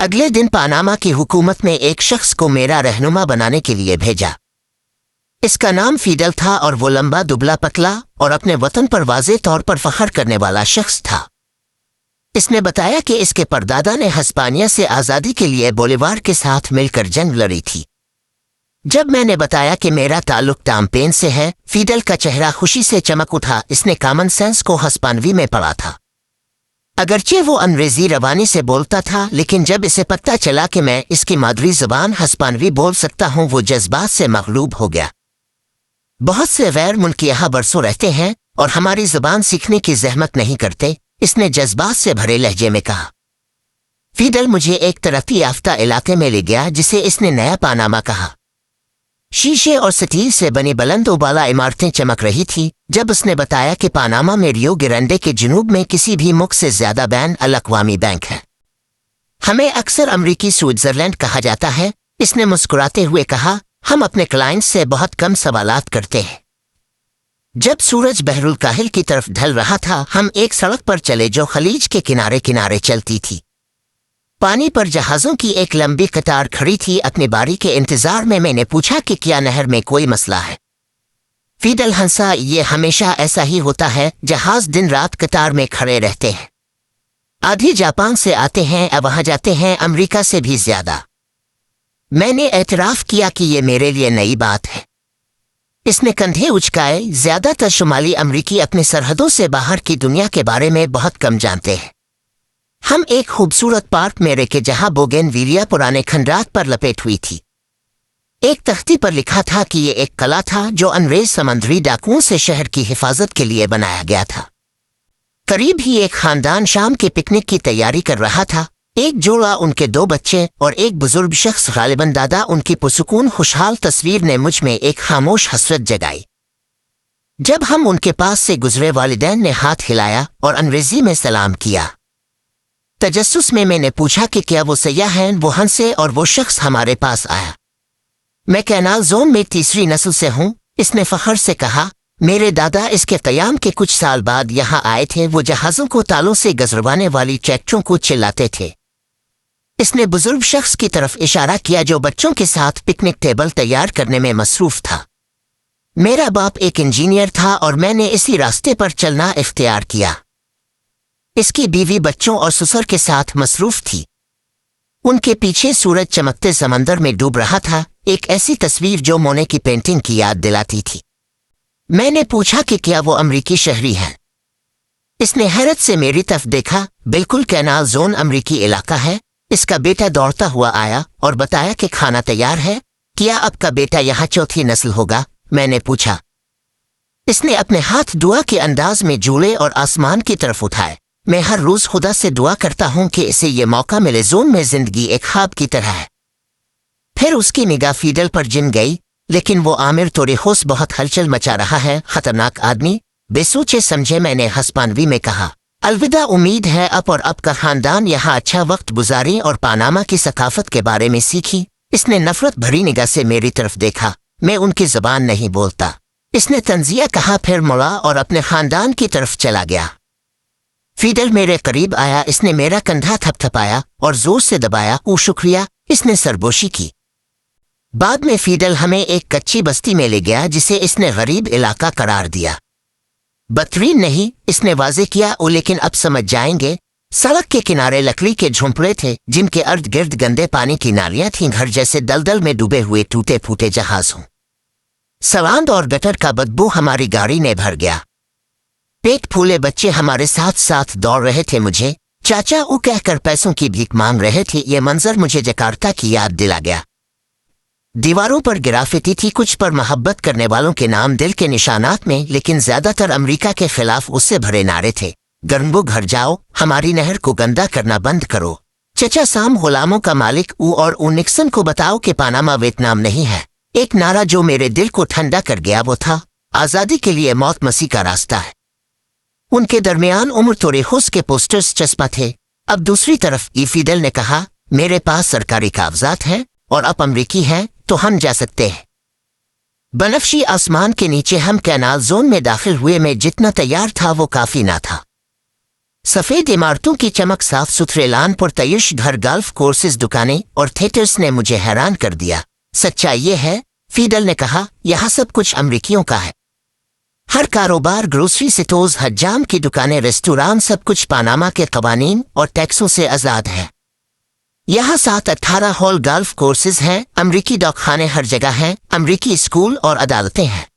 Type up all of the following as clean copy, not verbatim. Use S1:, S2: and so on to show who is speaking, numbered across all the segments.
S1: अगले दिन पानामा की हुकूमत ने एक शख्स को मेरा रहनुमा बनाने के लिए भेजा। इसका नाम फीडल था और वो लंबा दुबला पतला और अपने वतन पर वाज़े तौर पर फख्र करने वाला शख्स था। इसने बताया कि इसके परदादा ने हिस्पानिया से आज़ादी के लिए बोलीवार के साथ मिलकर जंग लड़ी थी। जब मैंने बताया कि मेरा ताल्लुक टाम्पेन से है, फीडल का चेहरा खुशी से चमक उठा। इसने कॉमन सेंस को हिस्पानवी में पढ़ा था। अगरचे वो अंग्रेजी रवानी से बोलता था, लेकिन जब इसे पता चला कि मैं इसकी मादरी ज़बान हिस्पानवी बोल सकता हूँ, वो जज्बात से मगलूब हो गया। बहुत से गैर मुल्की यहाँ बरसों रहते हैं और हमारी ज़बान सीखने की जहमत नहीं करते, इसने जज्बात से भरे लहजे में कहा। फीडल मुझे एक तरक्की याफ्ता इलाके में ले गया जिसे इसने नया पानामा कहा। शीशे और स्टील से बनी बुलंद उबाला इमारतें चमक रही थी। जब उसने बताया कि पानामा में रियो ग्रांडे के जुनूब में किसी भी मुल्क से ज्यादा बैन अल-अक़वामी बैंक है। हमें अक्सर अमरीकी स्विट्जरलैंड कहा जाता है, इसने मुस्कुराते हुए कहा। हम अपने क्लाइंट्स से बहुत कम सवालात करते हैं। जब सूरज बहरुल काहिल की तरफ ढल रहा था, हम एक सड़क पर चले जो खलीज के किनारे किनारे चलती थी। पानी पर जहाज़ों की एक लंबी कतार खड़ी थी। अपनी बारी के इंतजार में मैंने पूछा कि क्या नहर में कोई मसला है। फीडल हंसा। ये हमेशा ऐसा ही होता है, जहाज दिन रात कतार में खड़े रहते हैं। आधी जापान से आते हैं, अब वहां जाते हैं अमेरिका से भी ज्यादा। मैंने एतराफ़ किया कि ये मेरे लिए नई बात है। इसने कंधे उचकाए। ज्यादातर शुमाली अमरीकी अपनी सरहदों से बाहर की दुनिया के बारे में बहुत कम जानते हैं। हम एक खूबसूरत पार्क में रहे जहां बोगेनविलिया पुराने खंडात पर लपेट हुई थी। एक तख्ती पर लिखा था कि ये एक कला था जो अंग्रेज समंदरी डाकुओं से शहर की हिफाजत के लिए बनाया गया था। करीब ही एक खानदान शाम के पिकनिक की तैयारी कर रहा था। एक जोड़ा, उनके 2 बच्चे और एक बुजुर्ग शख्स, गालिबन दादा। उनकी पुरसुकून खुशहाल तस्वीर ने मुझ में एक खामोश हसरत जगाई। जब हम उनके पास से गुजरे, वालिदैन ने हाथ हिलाया और अंग्रेजी में सलाम किया। तजस्सुस में मैंने पूछा कि क्या वो सयाह हैं। वो हंसे और वो शख्स हमारे पास आया। मैं कैनाल जोन में तीसरी नस्ल से हूँ, इसने फख्र से कहा। मेरे दादा इसके क़याम के कुछ साल बाद यहाँ आए थे। वो जहाज़ों को तालों से गजरवाने वाली ट्रैक्टरों को चिल्लाते थे। इसने बुजुर्ग शख्स की तरफ इशारा किया जो बच्चों के साथ पिकनिक टेबल तैयार करने में मसरूफ था। मेरा बाप एक इंजीनियर था और मैंने इसी रास्ते पर चलना इख्तियार किया। इसकी बीवी बच्चों और ससुर के साथ मसरूफ थी। उनके पीछे सूरज चमकते समंदर में डूब रहा था, एक ऐसी तस्वीर जो मोने की पेंटिंग की याद दिलाती थी। मैंने पूछा कि क्या वो अमरीकी शहरी है। इसने हैरत से मेरी तरफ देखा। बिल्कुल, कैनाल जोन अमरीकी इलाका है। इसका बेटा दौड़ता हुआ आया और बताया कि खाना तैयार है। क्या आपका बेटा यहाँ चौथी नस्ल होगा? मैंने पूछा। इसने अपने हाथ दुआ के अंदाज में झूले और आसमान की तरफ उठाए। मैं हर रोज खुदा से दुआ करता हूँ कि इसे ये मौका मिले। जोन में जिंदगी एक ख्वाब की तरह है। फिर उसकी निगाह फीडल पर जिन गई, लेकिन वो आमिर तोरेहोस बहुत हलचल मचा रहा है, खतरनाक आदमी। बेसोचे समझे मैंने हिस्पानवी में कहा। अलविदा। उम्मीद है अब और अब का खानदान यहाँ अच्छा वक्त गुजारे और पानामा की सकाफत के बारे में सीखी। इसने नफरत भरी निगाह से मेरी तरफ देखा। मैं उनकी जबान नहीं बोलता। इसने तंजिया कहा, फिर मुड़ा और अपने खानदान की तरफ चला गया। फीडल मेरे करीब आया। इसने मेरा कंधा थपथपाया और जोर से दबाया। ओ शुक्रिया, इसने सरगोशी की। बाद में फीडल हमें एक कच्ची बस्ती में ले गया जिसे इसने गरीब इलाका करार दिया। बदतरीन नहीं, इसने वाजे किया। ओ लेकिन अब समझ जाएंगे। सड़क के किनारे लकड़ी के झोंपड़े थे जिनके इर्द गिर्द गंदे पानी की नालियां थीं, घर जैसे दलदल में डूबे हुए टूटे फूटे जहाज हों। सवांद और गटर का बदबू हमारी गाड़ी ने भर गया। पेट फूले बच्चे हमारे साथ साथ दौड़ रहे थे। मुझे चाचा ओ कहकर पैसों की भीख मांग रहे थे। ये मंजर मुझे जकार्ता की याद दिला गया। दीवारों पर गिराफिती थी, कुछ पर मोहब्बत करने वालों के नाम दिल के निशानात में, लेकिन ज्यादातर अमेरिका के खिलाफ उससे भरे नारे थे। गर्मबो घर जाओ, हमारी नहर को गंदा करना बंद करो। चचा साम गुलामों का मालिक ऊ और ऊ निक्सन को बताओ कि पानामा वियतनाम नहीं है। एक नारा जो मेरे दिल को ठंडा कर गया वो था, आजादी के लिए मौत मसीह का रास्ता है। उनके दरमियान उम्र तोरेहोस के पोस्टर्स चस्पा थे। अब दूसरी तरफ फीडल ने कहा, मेरे पास सरकारी कागजात हैं और अब अमरीकी हैं तो हम जा सकते हैं। बनफशी आसमान के नीचे हम कैनाल जोन में दाखिल हुए। मैं जितना तैयार था वो काफी ना था। सफ़ेद इमारतों की चमक, साफ सुथरे लान पुरतयश घर, गल्फ कोर्सेज, दुकानें और थिएटर्स ने मुझे हैरान कर दिया। सच्चाई ये है, फीडल ने कहा, यहाँ सब कुछ अमरीकियों का है। हर कारोबार, ग्रोसरी स्टोर्स, हज्जाम की दुकानें, रेस्टोरेंट, सब कुछ पानामा के कवानीन और टैक्सों से आज़ाद है। यहाँ 7-18 हॉल गल्फ कोर्सेज हैं, अमरीकी डॉकखाने हर जगह हैं, अमरीकी स्कूल और अदालतें हैं।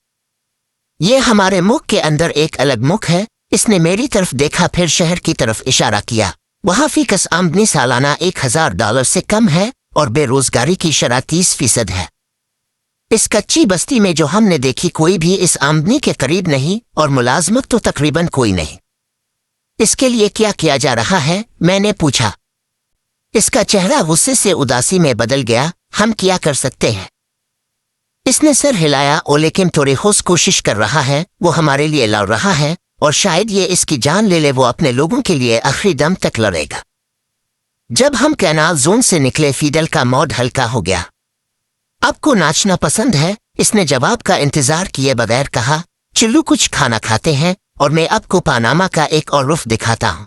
S1: ये हमारे मुख के अंदर एक अलग मुख है। इसने मेरी तरफ देखा, फिर शहर की तरफ इशारा किया। वहाँ फीकस आमदनी सालाना $1000 से कम है और बेरोजगारी की शरह 30% है। इस कच्ची बस्ती में जो हमने देखी, कोई भी इस आमदनी के करीब नहीं और मुलाजमत तो तकरीबन कोई नहीं। इसके लिए क्या किया जा रहा है? मैंने पूछा। इसका चेहरा गुस्से से उदासी में बदल गया। हम क्या कर सकते हैं? इसने सर हिलाया। ओ लेकिन तोरेहोस कोशिश कर रहा है, वो हमारे लिए लड़ रहा है और शायद ये इसकी जान ले ले। वो अपने लोगों के लिए आखिरी दम तक लड़ेगा। जब हम कैनाल जोन से निकले, फीडल का मूड हल्का हो गया। आपको नाचना पसंद है? इसने जवाब का इंतजार किए बगैर कहा। चिल्लू कुछ खाना खाते हैं और मैं आपको पानामा का एक और रुख दिखाता हूँ।